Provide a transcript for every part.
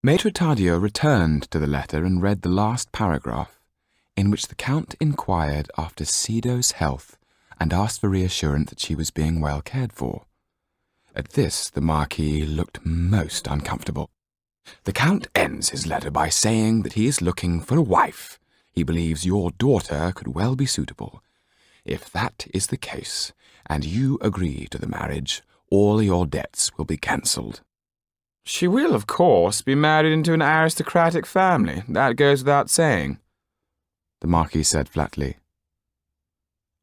Maitre Tadio returned to the letter and read the last paragraph, in which the Count inquired after Sido's health and asked for reassurance that she was being well cared for. At this, the Marquis looked most uncomfortable. The Count ends his letter by saying that he is looking for a wife. He believes your daughter could well be suitable. If that is the case, and you agree to the marriage, all your debts will be cancelled. She will, of course, be married into an aristocratic family. That goes without saying, the Marquis said flatly.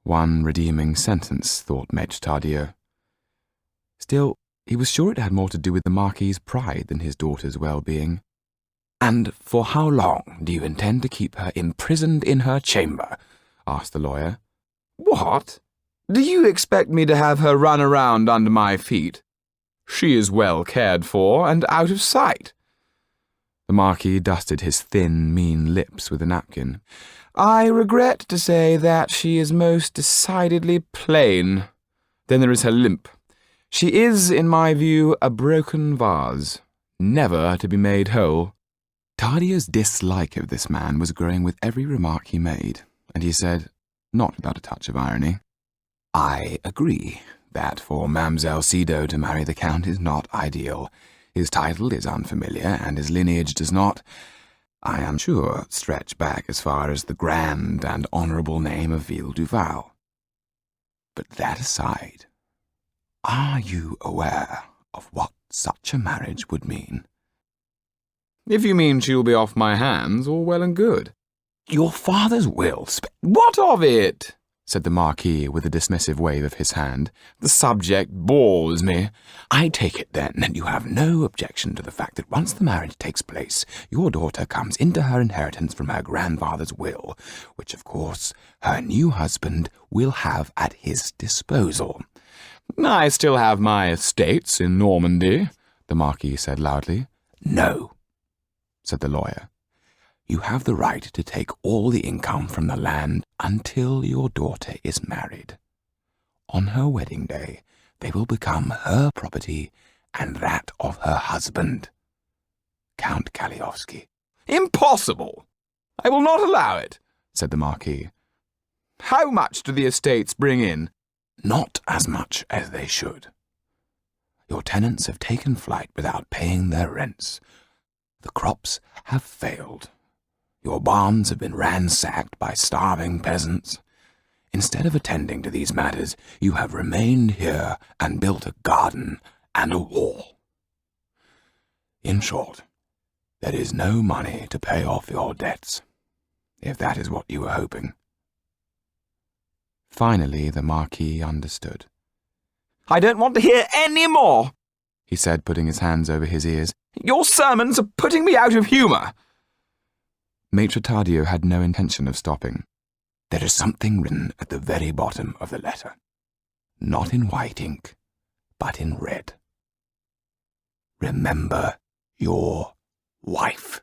One redeeming sentence, thought Maitre Tadio. Still, he was sure it had more to do with the Marquis's pride than his daughter's well-being. "And for how long do you intend to keep her imprisoned in her chamber?" asked the lawyer. "What? Do you expect me to have her run around under my feet? She is well cared for and out of sight." The Marquis dusted his thin, mean lips with a napkin. "I regret to say that she is most decidedly plain. Then there is her limp. She is, in my view, a broken vase, never to be made whole." Tadio's dislike of this man was growing with every remark he made, and he said, not without a touch of irony, "I agree that for Mamselle Sido to marry the Count is not ideal. His title is unfamiliar, and his lineage does not, I am sure, stretch back as far as the grand and honourable name of Ville-Duval. But that aside, are you aware of what such a marriage would mean?" "If you mean she will be off my hands, all well and good." "Your father's will What of it?" said the Marquis with a dismissive wave of his hand. "The subject bores me." "I take it, then, that you have no objection to the fact that once the marriage takes place, your daughter comes into her inheritance from her grandfather's will, which, of course, her new husband will have at his disposal." "I still have my estates in Normandy," the Marquis said loudly. "No," said the lawyer. "You have the right to take all the income from the land until your daughter is married. On her wedding day, they will become her property and that of her husband, Count Kaliowski." "Impossible! I will not allow it," said the Marquis. "How much do the estates bring in?" "Not as much as they should. Your tenants have taken flight without paying their rents. The crops have failed. Your barns have been ransacked by starving peasants. Instead of attending to these matters, you have remained here and built a garden and a wall. In short, there is no money to pay off your debts, if that is what you were hoping." Finally, the Marquis understood. "I don't want to hear any more," he said, putting his hands over his ears. "Your sermons are putting me out of humour." Maitre Tadio had no intention of stopping. "There is something written at the very bottom of the letter. Not in white ink, but in red. Remember your wife."